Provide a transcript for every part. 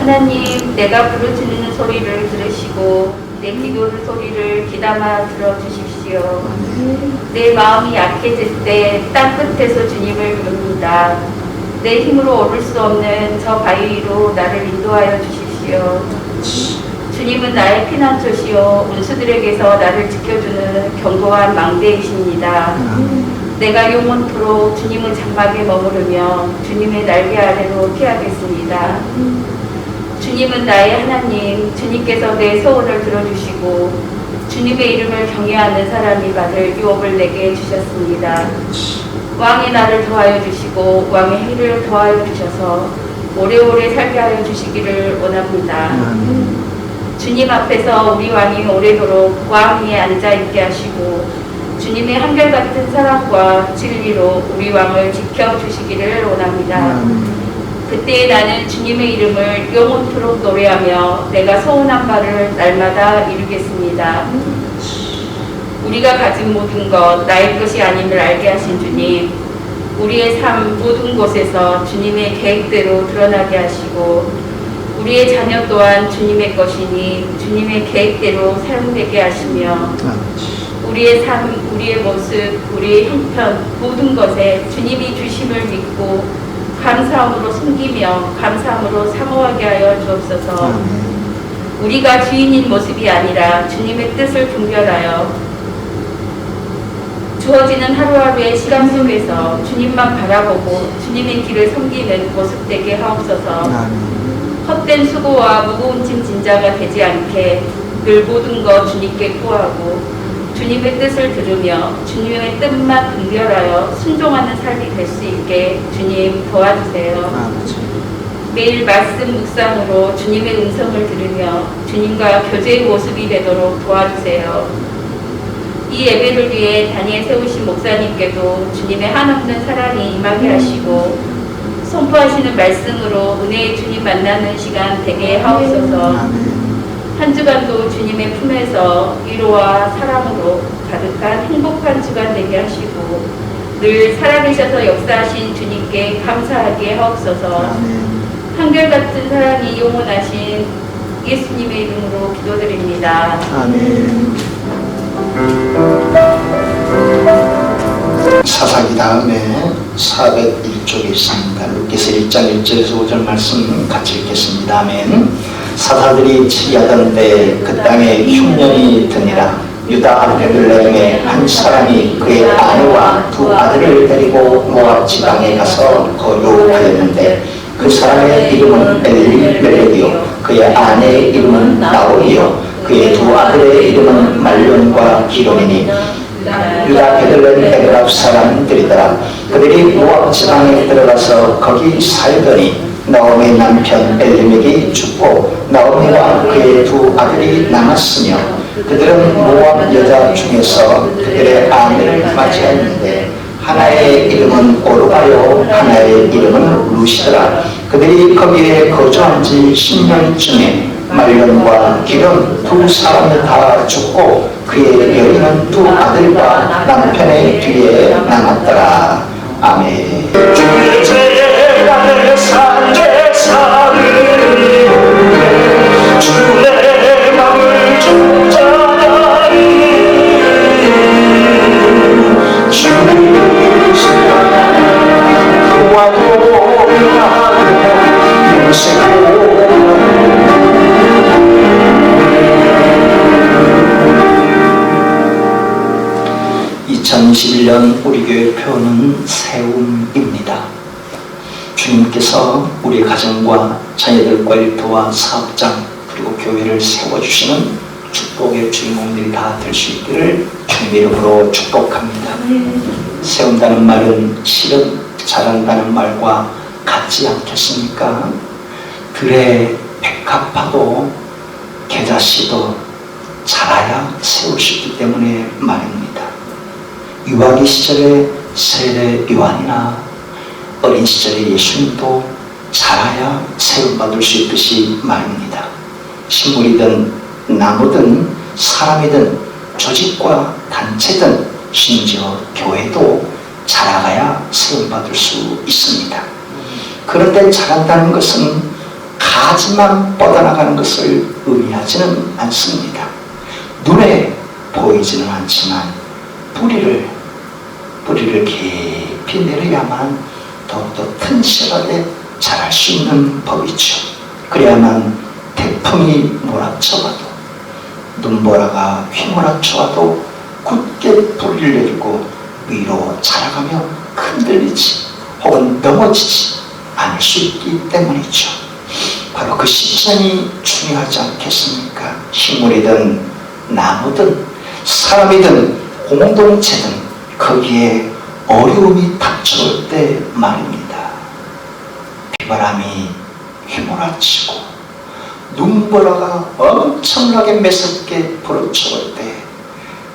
하나님, 내가 부르짖는 소리를 들으시고 내 기도를 소리를 귀담아 들어주십시오. 내 마음이 약해질 때 땅끝에서 주님을 부릅니다. 내 힘으로 오를 수 없는 저 바위 위로 나를 인도하여 주십시오. 주님은 나의 피난처시요 원수들에게서 나를 지켜주는 견고한 망대이십니다. 내가 영원토록 주님의 장막에 머무르며 주님의 날개 아래로 피하겠습니다. 주님은 나의 하나님, 주님께서 내 소원을 들어주시고 주님의 이름을 경외하는 사람이 받을 유업을 내게 주셨습니다. 왕이 나를 더하여 주시고 왕의 해를 더하여 주셔서 오래오래 살게 하여 주시기를 원합니다. 주님 앞에서 우리 왕이 오래도록 왕 위에 앉아있게 하시고 주님의 한결같은 사랑과 진리로 우리 왕을 지켜주시기를 원합니다. 그때 나는 주님의 이름을 영원토록 노래하며 내가 소원한 바를 날마다 이루겠습니다. 우리가 가진 모든 것 나의 것이 아님을 알게 하신 주님, 우리의 삶 모든 곳에서 주님의 계획대로 드러나게 하시고 우리의 자녀 또한 주님의 것이니 주님의 계획대로 사용되게 하시며 우리의 삶, 우리의 모습, 우리의 형편 모든 것에 주님이 주심을 믿고 감사함으로 숨기며 감사함으로 사모하게 하여 주옵소서. 우리가 주인인 모습이 아니라 주님의 뜻을 분별하여 주어지는 하루하루의 시간 속에서 주님만 바라보고 주님의 길을 섬기는 모습 되게 하옵소서. 헛된 수고와 무거운 짐 진자가 되지 않게 늘 모든 것 주님께 구하고 주님의 뜻을 들으며 주님의 뜻만 분별하여 순종하는 삶이 될 수 있게 주님 도와주세요. 매일 말씀 묵상으로 주님의 음성을 들으며 주님과 교제의 모습이 되도록 도와주세요. 이 예배를 위해 단위에 세우신 목사님께도 주님의 한없는 사랑이 임하게 하시고 선포하시는 말씀으로 은혜의 주님 만나는 시간 되게 하옵소서. 한 주간도 주님의 품에서 위로와 사랑으로 가득한 행복한 주간 되게 하시고 늘 살아계셔서 역사하신 주님께 감사하게 하옵소서. 한결같은 사랑이 영원하신 예수님의 이름으로 기도드립니다. 아멘. 사사기 다음에 401쪽에 있습니다. 루키서 1장 1절에서 5절 말씀 같이 읽겠습니다. 아멘. 사사들이 치리하던 때 그 땅에 흉년이 드니라. 유다 베들레헴의 한 사람이 그의 아내와 두 아들을 데리고 모압 지방에 가서 거류하였는데 그 사람의 이름은 엘리멜렉이요 그의 아내의 이름은 나오이요 그의 두 아들의 이름은 말론과 기론이니 유다 베들레헴 에그랍 사람들이더라. 그들이 모압 지방에 들어가서 거기 살더니 나오미의 남편 엘리멜렉이 죽고 나오미와 그의 두 아들이 남았으며 그들은 모압 여자 중에서 그들의 아내를 맞이하였는데 하나의 이름은 오르바요 하나의 이름은 루시더라. 그들이 거기에 거주한 지 10년쯤에 말론과 기론 두 사람이 다 죽고 그의 여인은 두 아들과 남편의 뒤에 남았더라. 아멘. 주의 죄 나의 산죄 사르리 주의 맘을 주자니 주의 그와도 영생고 2021년 우리 교회 표는 세움입니다. 주님께서 우리 가정과 자녀들과 일터와 사업장 그리고 교회를 세워주시는 축복의 주인공들이 다 될 수 있기를 주님 이름으로 축복합니다. 세운다는 말은 실은 자란다는 말과 같지 않겠습니까? 들에 백합화도 겨자씨도 자라야 세울 수 있기 때문에 말입니다. 유아기 시절에 세례 요한이나 어린 시절에 예수님도 자라야 세움받을 수 있듯이 말입니다. 식물이든 나무든 사람이든 조직과 단체든 심지어 교회도 자라가야 세움받을 수 있습니다. 그런데 자란다는 것은 가지만 뻗어나가는 것을 의미하지는 않습니다. 눈에 보이지는 않지만 뿌리를 깊이 내려야만 더욱더 튼실하게 자랄 수 있는 법이죠. 그래야만 태풍이 몰아쳐와도 눈보라가 휘몰아쳐와도 굳게 뿌리를 내리고 위로 자라가며 흔들리지 혹은 넘어지지 않을 수 있기 때문이죠. 바로 그 시선이 중요하지 않겠습니까? 식물이든 나무든 사람이든 공동체든 거기에 어려움이 닥쳐올 때 말입니다. 비바람이 휘몰아치고 눈보라가 엄청나게 매섭게 불어쳐올 때,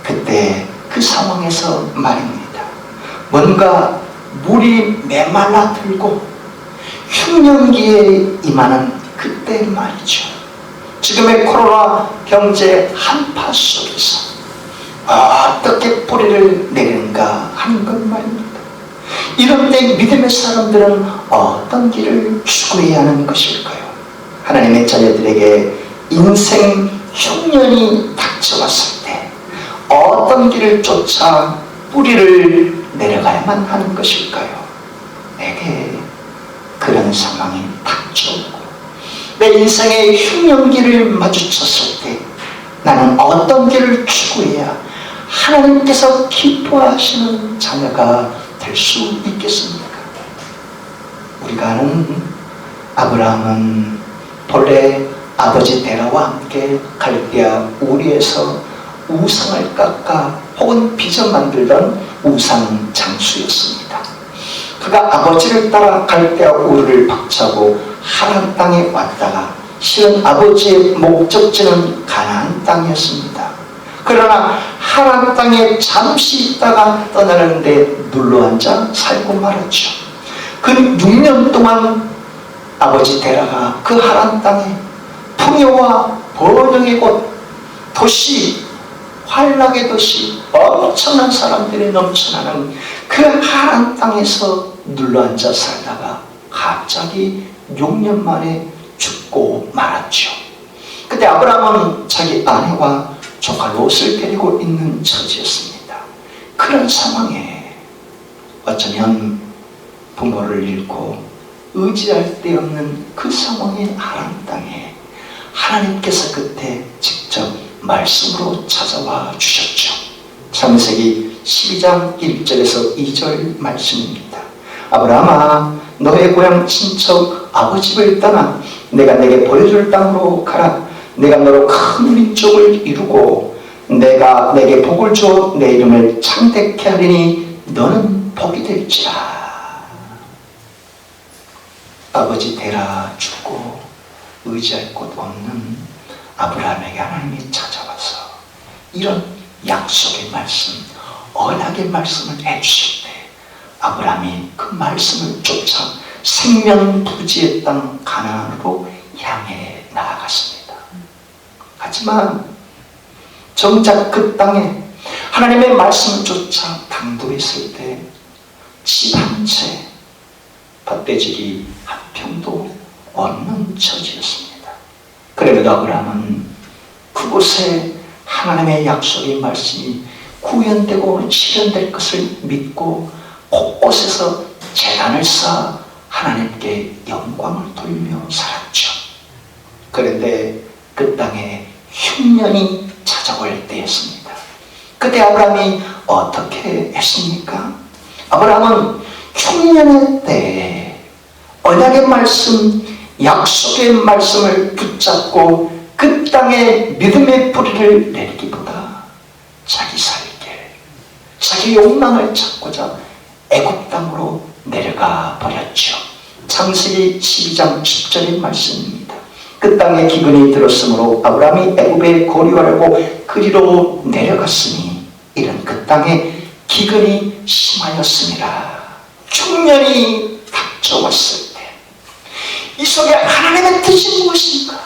그때 그 상황에서 말입니다. 뭔가 물이 메말라들고 흉년기에 임하는 그때 말이죠. 지금의 코로나 경제 한파 속에서 어떻게 뿌리를 내리는가 하는 것 말입니다. 이런 때 믿음의 사람들은 어떤 길을 추구해야 하는 것일까요? 하나님의 자녀들에게 인생 흉년이 닥쳐왔을 때 어떤 길을 쫓아 뿌리를 내려가야만 하는 것일까요? 내게 그런 상황이 닥쳐오고 내 인생의 흉년기를 마주쳤을 때 나는 어떤 길을 추구해야 하나님께서 기뻐하시는 자녀가 될 수 있겠습니까? 우리가 아는 아브라함은 본래 아버지 데라와 함께 갈대아 우리에서 우상을 깎아 혹은 빚어 만들던 우상 장수였습니다. 그가 아버지를 따라 갈대아 우르를 박차고 하란 땅에 왔다가 실은 아버지의 목적지는 가나안 땅이었습니다. 그러나 하란 땅에 잠시 있다가 떠나는데 눌러앉아 살고 말았죠. 그 6년 동안 아버지 데라가 그 하란 땅에 풍요와 번영의 곳, 도시, 환락의 도시, 엄청난 사람들이 넘쳐나는 그 하란 땅에서 눌러앉아 살다가 갑자기 6년 만에 죽고 말았죠. 그때 아브라함은 자기 아내와 조카 롯을 데리고 있는 처지였습니다. 그런 상황에 어쩌면 부모를 잃고 의지할 데 없는 그 상황의 하란 땅에 하나님께서 그때 직접 말씀으로 찾아와 주셨죠. 창세기 12장 1절에서 2절 말씀입니다. 아브라함아, 너의 고향 친척 아버지를 떠나 내가 내게 보여줄 땅으로 가라. 내가 너로 큰 민족을 이루고 내가 내게 복을 주어 내 이름을 창대케 하리니 너는 복이 될지라. 아버지 데라 죽고 의지할 곳 없는 아브라함에게 하나님이 찾아와서 이런 약속의 말씀, 언약의 말씀을 해주실 때 아브라함이 그 말씀을 쫓아 생명부지의 땅 가나안으로 향해 나아갔습니다. 하지만 정작 그 땅에 하나님의 말씀을 쫓아 당도했을 때 집 한 채, 밭대지기 한 평도 없는 처지였습니다. 그래도 아브라함은 그곳에 하나님의 약속의 말씀이 구현되고 실현될 것을 믿고 곳곳에서 제단을 쌓아 하나님께 영광을 돌리며 살았죠. 그런데 그 땅에 흉년이 찾아올 때였습니다. 그때 아브라함이 어떻게 했습니까? 아브라함은 흉년의 때에 언약의 말씀, 약속의 말씀을 붙잡고 그 땅에 믿음의 뿌리를 내리기보다 자기 살길, 자기 욕망을 찾고자 애굽 땅으로 내려가 버렸죠. 창세기 12장 10절의 말씀입니다. 그 땅에 기근이 들었으므로 아브라함이 애굽에 거류하려고 그리로 내려갔으니 이런 그 땅에 기근이 심하였습니다. 흉년이 닥쳐왔을 때 이 속에 하나님의 뜻이 무엇인가?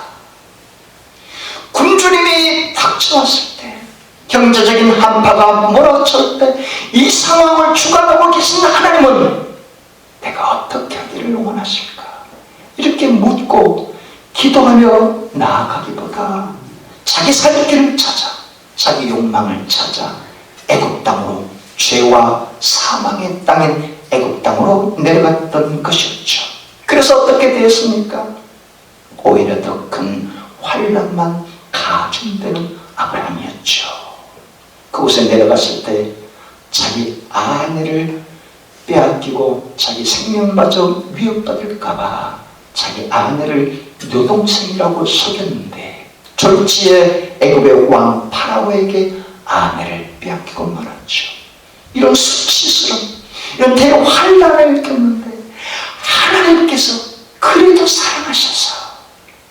굶주림이 닥쳐왔을 때, 경제적인 한파가 몰아칠 때 이 상황을 주관하고 계신 하나님은 내가 어떻게 하기를 원하실까? 이렇게 묻고 기도하며 나아가기보다 자기 살 길을 찾아 자기 욕망을 찾아 애굽 땅으로, 죄와 사망의 땅인 애굽 땅으로 내려갔던 것이었죠. 그래서 어떻게 되었습니까? 오히려 더 큰 환난만 가중되는 아브라함이었죠. 그곳에 내려갔을 때 자기 아내를 빼앗기고 자기 생명마저 위협받을까봐 자기 아내를 여동생이라고 속였는데 졸지에 애굽의 왕 파라오에게 아내를 빼앗기고 말았죠. 이런 수치스러운 이런 대환난을 겪는데 하나님께서 그래도 사랑하셔서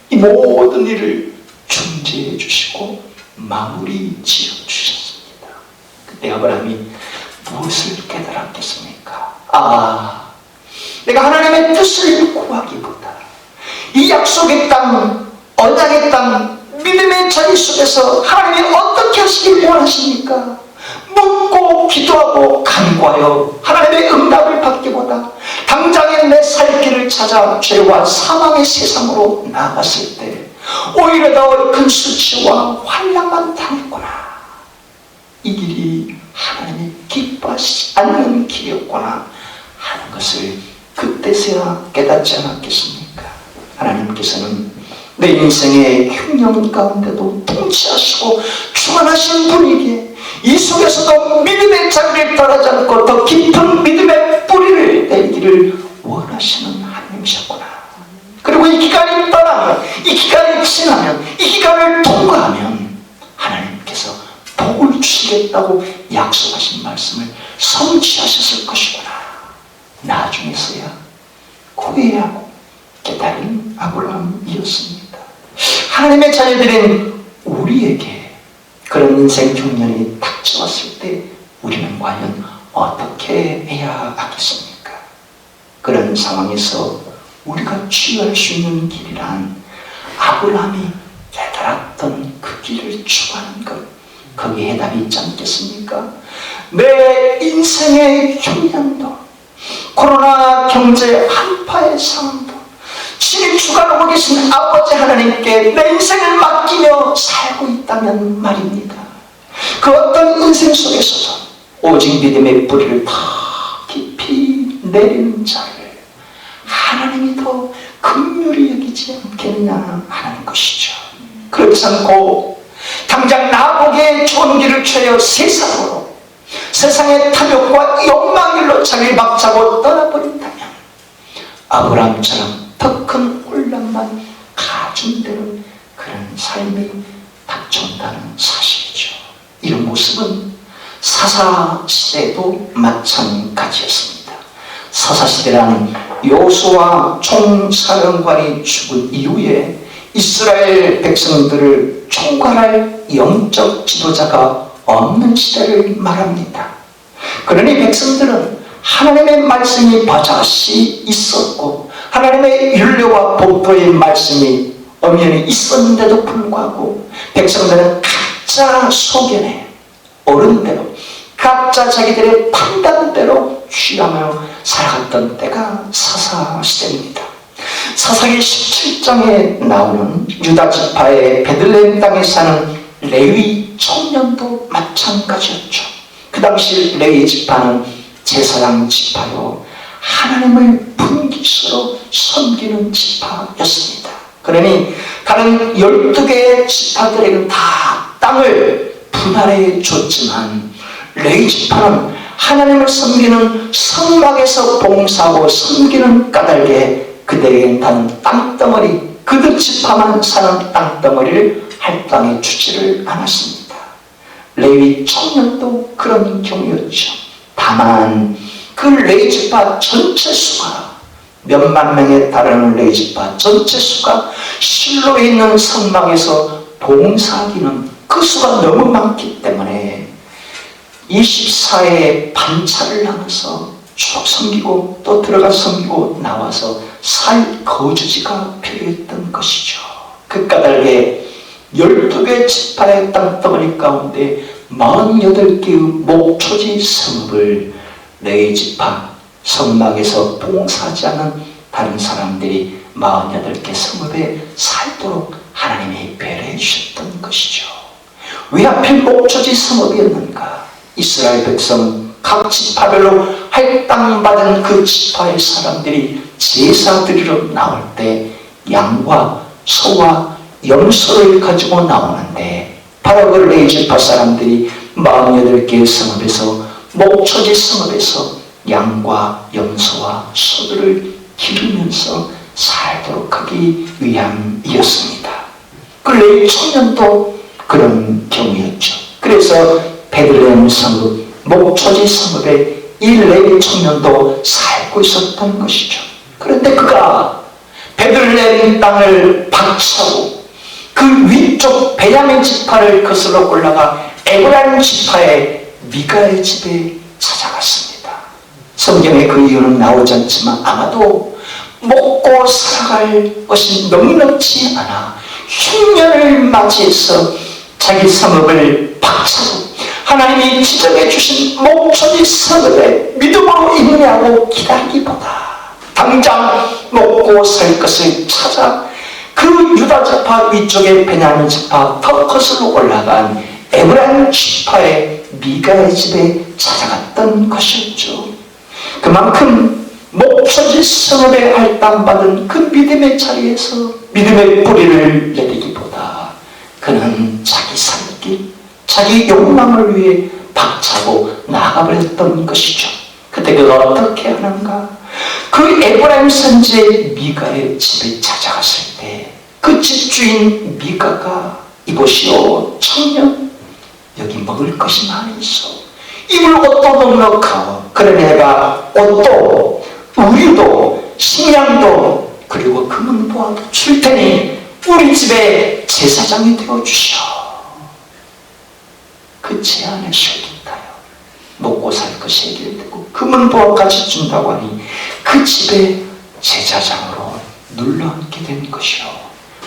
이 모든 일을 중재해 주시고 마무리 지어 주셨습니다. 그때 아브라함이 무엇을 깨달았겠습니까? 내가 하나님의 뜻을 구하기보다 이 약속의 땅, 언약의 땅, 믿음의 자리 속에서 하나님이 어떻게 하시길 원하십니까? 묻고 기도하고 간구하여 하나님의 응답을 받기보다 당장에 내 살 길을 찾아 죄와 사망의 세상으로 나아갔을 때 오히려 더 큰 수치와 환난만 당했구나. 이 길이 하나님이 기뻐하시지 않는 길이었구나 하는 것을 그때서야 깨닫지 않았겠습니까? 하나님께서는 내 인생의 흉년 가운데도 통치하시고 충만하신 분이기에 이 속에서도 믿음의 자리를 떠나지 않고 더 깊은 믿음의 뿌리를 내기를 원하시는 하나님이셨구나. 그리고 이 기간이 떠나면, 이 기간이 지나면, 이 기간을 통과하면 하나님께서 복을 주시겠다고 약속하신 말씀을 성취하셨을 것이구나. 나중에서야 후회하고 깨달은 아브라함이었습니다. 하나님의 자녀들인 우리에게 그런 인생 흉년이 닥쳐왔을 때 우리는 과연 어떻게 해야 하겠습니까? 그런 상황에서 우리가 취할 수 있는 길이란 아브라함이 깨달았던 그 길을 추구하는 것, 거기에 해답이 있지 않겠습니까? 내 인생의 흉년도, 코로나 경제 한파의 상황도 친히 주관하고 계신 아버지 하나님께 내 인생을 맡기며 살고 있다면 말입니다. 그 어떤 인생 속에서도 오직 믿음의 뿌리를 더 깊이 내리는 자를 하나님이 더 긍휼히 여기지 않겠느냐 하는 것이죠. 그렇지 않고 당장 나보기에 좋은 길을 취하여 세상으로, 세상의 탐욕과 욕망일로 자기를 막자고 떠나버린다면 아브라함처럼 더 큰 혼란만 가중되는 그런 삶이 닥쳐온다는 사실이죠. 이런 모습은 사사시대도 마찬가지였습니다. 사사시대라는 요수아 총사령관이 죽은 이후에 이스라엘 백성들을 총괄할 영적 지도자가 없는 시대를 말합니다. 그러니 백성들은 하나님의 말씀이 버젓이 있었고 하나님의 율례와 법도의 말씀이 엄연히 있었는데도 불구하고 백성들은 각자 소견에 옳은 대로 각자 자기들의 판단대로 취하며 살아갔던 때가 사사시대입니다. 사사기 17장에 나오는 유다 지파의 베들레헴 땅에 사는 레위 청년도 마찬가지였죠. 그 당시 레위 지파는 제사장 지파요 하나님을 분깃으로 섬기는 지파였습니다. 그러니 다른 12개의 지파들에게는 다 땅을 분할해 줬지만 레위 지파는 하나님을 섬기는 성막에서 봉사하고 섬기는 까닭에 그들에게는 단 땅덩어리, 그들 지파만 사는 땅덩어리를 할당해 주지를 않았습니다. 레위 청년도 그런 경우였죠. 다만 그 레위 지파 전체 수가 몇만 명에 달하는 레위 지파 전체 수가 실로에 있는 성막에서 봉사하기는 그 수가 너무 많기 때문에 24회 반차를 나눠서 쭉 섬기고 또 들어가 섬기고 나와서 살 거주지가 필요했던 것이죠. 그 까닭에 12개 지파의 땅덩어리 가운데 48개의 목초지 성읍을 레위 지파 성막에서 봉사하지 않은 다른 사람들이 48개 성읍에 살도록 하나님이 배려해 주셨던 것이죠. 왜 하필 목초지 성읍이었는가? 이스라엘 백성 각 지파별로 할당받은 그 지파의 사람들이 제사 드리러 나올 때 양과 소와 염소를 가지고 나오는데, 바로 그 레위 지파 사람들이 48개의 성읍에서 목초지 성읍에서 양과 염소와 소들을 기르면서 살도록 하기 위함이었습니다. 그 레위 청년도 그런 경우였죠. 그래서 베들레헴 성읍, 목초지 성읍에 이 레위 청년도 살고 있었던 것이죠. 그런데 그가 베들레헴 땅을 박차고 그 위쪽 베냐민 지파를 거슬러 올라가 에브라임 지파의 미가의 집에 찾아갔습니다. 성경에 그 이유는 나오지 않지만 아마도 먹고 살아갈 것이 넉넉지 않아 흉년을 맞이해서 자기 성읍을 박차고 하나님이 지정해 주신 목초지 성읍에 믿음으로 임하고 기다리기보다 당장 먹고 살 것을 찾아 그 유다 지파 위쪽에 베냐민 지파 더 거슬러 올라간 에브라임 지파의 미가의 집에 찾아갔던 것이었죠. 그만큼 목초지 성읍에 할당받은 그 믿음의 자리에서 믿음의 뿌리를 내리기보다 그는 자기 살길, 자기 욕망을 위해 박차고 나가버렸던 것이죠. 그때 그가 어떻게 하는가? 그 에브라임 선지의 미가의 집에 찾아갔을 때 그 집주인 미가가 이보시오 청년, 여기 먹을 것이 많이 있어. 입을 옷도 넉넉하고, 그러니 내가 옷도 우유도 식량도 그리고 금은보화도 줄 테니 우리 집에 제사장이 되어주시오. 그 제안에 실깃하여 먹고 살 것이 해결되고 금은보화까지 준다고 하니 그 집에 제사장으로 눌러앉게 된 것이요,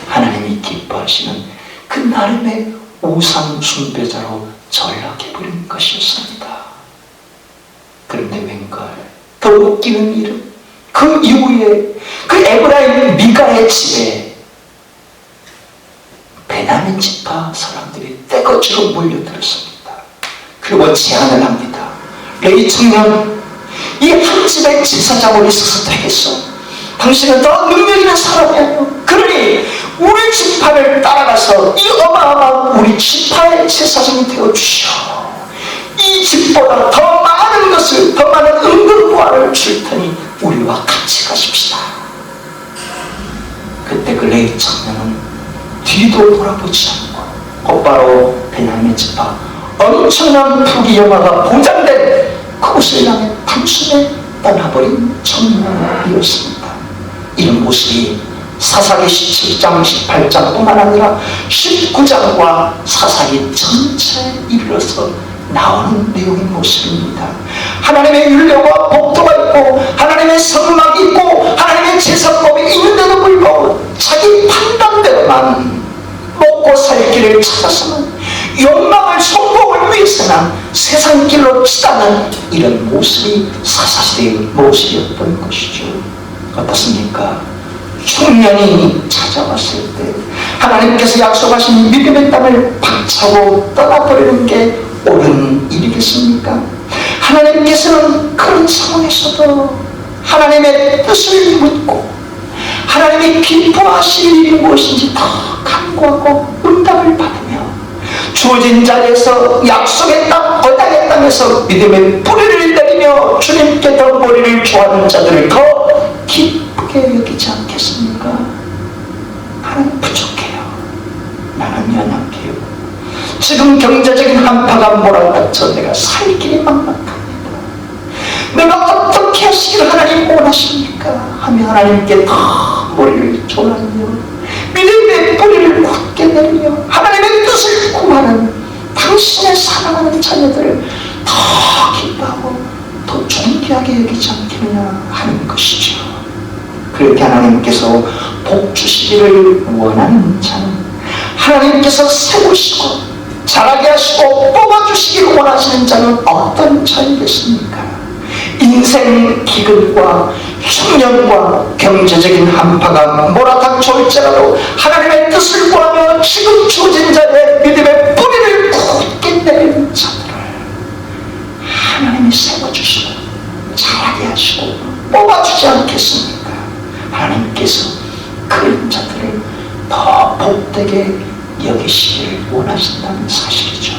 하나님이 기뻐하시는 그 나름의 우상 숭배자로 전락해버린 것이었습니다. 그런데 웬걸 더 웃기는 일은 그 이후에 그 에브라임 미가의 집에 베냐민 지파 사람들이 떼거지로 몰려들었습니다. 그리고 제안을 합니다. 레위 청년, 이 한 집에 제사장으로 있어서 되겠어? 당신은 더 능력 있는 사람이 아니오. 그러니 우리 지파를 따라가서 이 어마어마한 우리 지파의 제사장이 되어주시오. 이 집보다 더 많은 것을, 더 많은 은근보화를 줄 테니 우리와 같이 가십시다. 그때 그 레위 청년은 뒤도 돌아보지 않고 곧바로 베냐민 지파 엄청난 부귀영화가 보장된 그곳을 향해 단숨에 떠나버린 청년이었습니다. 이런 모습이 사사기 17장 18장뿐만 아니라 19장과 사사기 전체에 이르러서 나오는 내용의 모습입니다. 하나님의 율례와 법도가 있고 하나님의 성막이 있고 하나님의 제사법이 있는데도 불구하고 자기 판단대로만 먹고 살 길을 찾아서는, 욕망을 성공을 위해서는 세상 길로 치닫는 이런 모습이 사사시대의 모습이었던 것이죠. 어떻습니까? 흉년이 찾아왔을 때 하나님께서 약속하신 믿음의 땅을 박차고 떠나버리는 게 옳은 일이겠습니까? 하나님께서는 그런 상황에서도 하나님의 뜻을 묻고 하나님이 기뻐하실 일이 무엇인지 더 간구하고 응답을 받으며 주어진 자리에서 약속의 땅, 언약의 땅에서 믿음의 뿌리를 내리며 주님께 더 머리를 좋아하는 자들을 더 기쁘게 여기지 않겠습니까? 하나님 부족해요. 나는 연약해요. 지금 경제적인 한파가 몰아닥쳐 내가 살 길이 막막합니다. 내가 어떻게 하시기를 하나님 원하십니까? 하며 하나님께 더 머리를 조아리며 믿음의 뿌리를 굳게 내리며 하나님의 뜻을 구하는 당신의 사랑하는 자녀들을 더 기뻐하고 더 존귀하게 여기지 않겠느냐 하는 것이죠. 그렇게 하나님께서 복 주시기를 원하는 자는 하나님께서 세우시고 자라게 하시고 뽑아주시기를 원하시는 자는 어떤 자이겠습니까? 인생 기근과 흉년과 경제적인 한파가 몰아닥쳐올지라도 하나님의 뜻을 구하며 지금 주어진 자리에 믿음의 뿌리를 굳게 내리는 자들을 하나님이 세워주시고 자라게 하시고 뽑아주지 않겠습니까? 하나님께서 그런 자들을 더 복되게 여기시기를 원하신다는 사실이죠.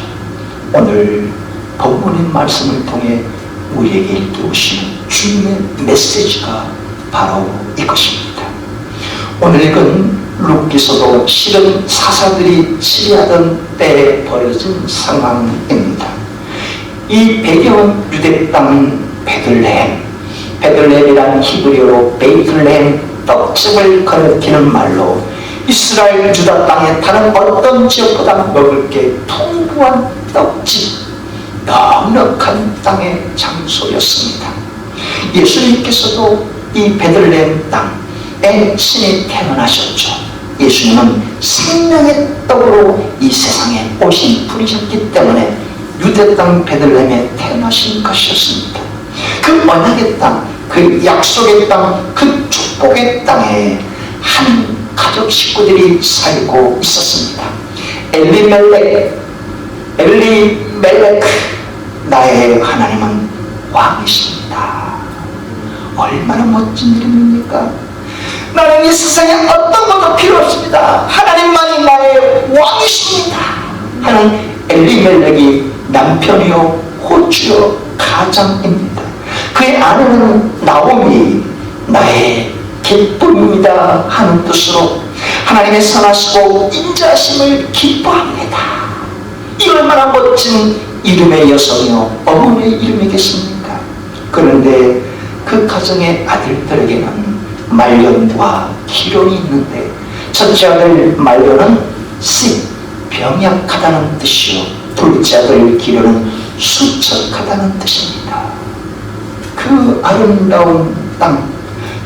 오늘 본문의 말씀을 통해 우리에게 일깨우시는 주님의 메시지가 바로 이것입니다. 오늘 읽은 룻기서도 실은 사사들이 치리하던 때에 벌어진 상황입니다. 이 배경은 유대 땅 베들레헴이란 히브리어로 베이틀레헴, 떡집을 가리키는 말로 이스라엘 유다 땅에 다른 어떤 지역보다 먹을 게 풍부한 떡집, 넉넉한 땅의 장소였습니다. 예수님께서도 이 베들레헴 땅에 신이 태어나셨죠. 예수님은 생명의 떡으로 이 세상에 오신 분이셨기 때문에 유대 땅 베들레헴에 태어나신 것이었습니다. 그 언약의 땅, 그 약속의 땅, 그 축복의 땅에 한 가족 식구들이 살고 있었습니다. 엘리멜렉, 나의 하나님은 왕이십니다. 얼마나 멋진 이름입니까? 나는 이 세상에 어떤 것도 필요 없습니다. 하나님만이 나의 왕이십니다 하는 엘리멜렉이 남편이요 호주요 가장입니다. 그의 아내는 나오미, 나의 기쁨입니다 하는 뜻으로 하나님의 선하시고 인자하심을 기뻐합니다. 이 얼마나 멋진 이름의 여성이요 어머니의 이름이겠습니까? 그런데 그 가정의 아들들에게는 말년과 기론이 있는데 첫째 아들 말년은 병약하다는 뜻이요 둘째 아들 기론은 수척하다는 뜻입니다. 그 아름다운 땅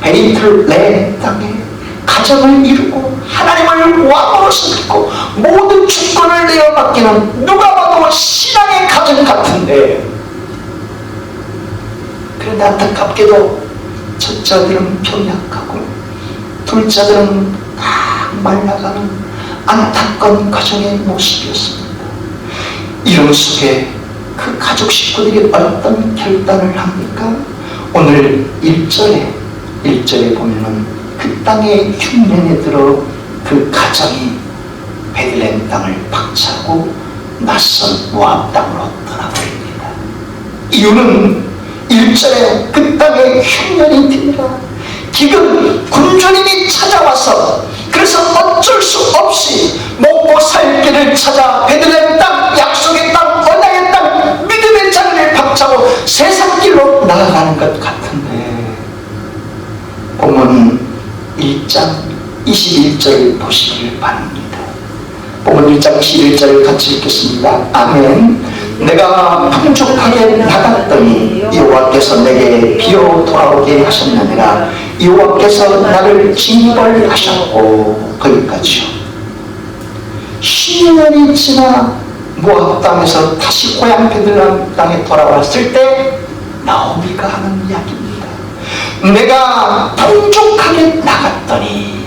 베이틀레헴 땅에 가정을 이루고 하나님을 왕으로 섬기고 모든 주권을 내어맡기는 누가 봐도 신앙의 가정 같은데, 그런데 안타깝게도 첫째 아들은 병약하고 둘째 아들은 막 말라가는 안타까운 가정의 모습이었습니다. 이런 속에 그 가족 식구들이 어떤 결단을 합니까? 오늘 1절에 보면은 그 땅의 흉년에 들어 그 가정이 베들레헴 땅을 박차고 낯선 모압 땅으로 떠나버립니다. 이유는 1절에 그 땅에 흉년이 듭니다. 기근 군주님이 찾아와서 그래서 어쩔 수 없이 먹고 살 길을 찾아 베들레헴 땅, 약속의 땅, 언약의 땅, 믿음의 자리를 박차고 세상 길로 나아가는 것 같은데, 본문 1장 21절 보시길 바랍니다. 본문 1장 21절을 같이 읽겠습니다. 아멘. 내가 풍족하게 나갔더니 여호와께서 내게 비어 돌아오게 하셨느니라. 여호와께서 나를 징벌하셨고, 거기까지요. 10년이 지나 모압 땅에서 다시 고향 베들레헴 땅에 돌아왔을 때 나오미가 하는 이야기입니다. 내가 풍족하게 나갔더니,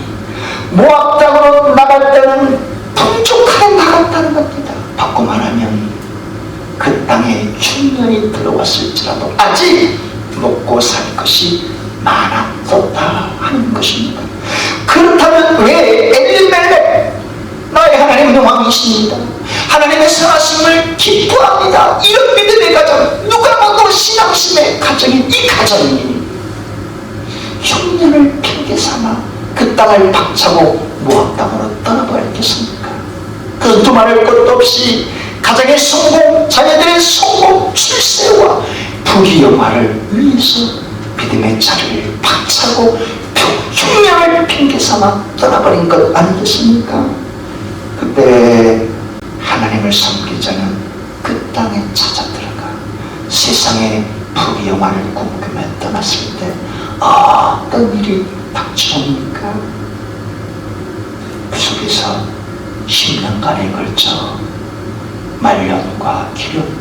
모압 땅으로 나갈 때는 풍족하게 나갔다는 겁니다. 바꿔 말하면 그 땅에 흉년이 들어왔을지라도 아직 먹고 살 것이 많았었다 하는 것입니다. 그렇다면 왜 엘리멜렉, 나의 하나님은 왕이십니다, 하나님의 선하심을 기뻐합니다, 이런 믿음의 가정, 누가 봐도 신앙심의 가정인 이 가정이 흉년을 핑계삼아 그 땅을 박차고 모압 땅으로 떠나버렸겠습니까? 그 두말할 것도 없이 가정의 성공, 자녀들의 성공, 출세와 부귀영화를 위해서 믿음의 자리를 박차고 흉년을 핑계삼아 떠나버린 것 아니겠습니까? 그때 하나님을 섬기자는 그 땅에 찾아들어가 세상의 부귀영화를 꿈꾸며 떠났을 때 어떤 일이 닥쳐옵니까? 그 속에서 10년간에 걸쳐 말년과 기름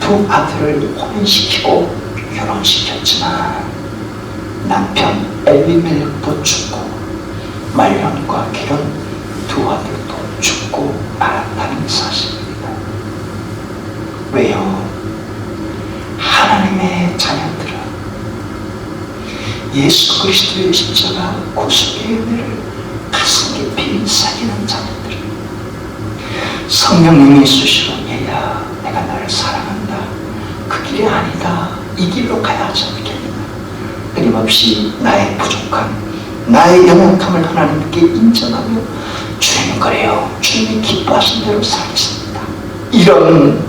두 아들을 혼인시키고 결혼시켰지만 남편 엘리멜렉도 죽고 말론과 기른 두 아들도 죽고 말았다는 사실입니다. 왜요? 하나님의 자녀들은 예수 그리스도의 십자가 구속의 은혜를 가슴 깊이 새기는 자녀들, 성령님이 수시로 얘야 내가 너를 사랑한다, 그 길이 아니다, 이 길로 가야 하지 않겠느냐, 끊임없이 나의 부족함, 나의 연약함을 하나님께 인정하며 주님 그래요, 주님이 기뻐하신 대로 살겠습니다, 이런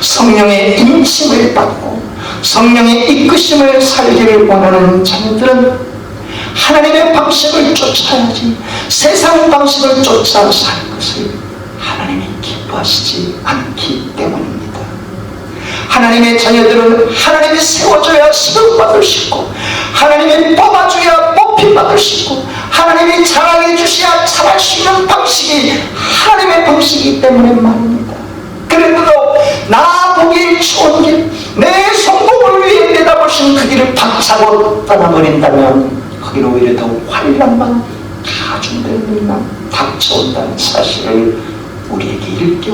성령의 인침을 받고 성령의 이끄심을 살기를 원하는 자녀들은 하나님의 방식을 쫓아야지 세상 방식을 쫓아 사는 것을 하나님이 기뻐하시지 않기 때문입니다. 하나님의 자녀들은 하나님이 세워줘야 세움받을 수 있고, 하나님이 뽑아줘야 뽑힘받을 수 있고, 하나님이 자랑해 주셔야 잘할 수 있는 방식이 하나님의 방식이기 때문에 말입니다. 그래도 나 보기 좋은 길, 내 성공을 위해 내다보신 그 길을 박차고 떠나버린다면 거기로 오히려 더 환란만 가중되는 일만 닥쳐온다는 사실을 우리에게 일깨워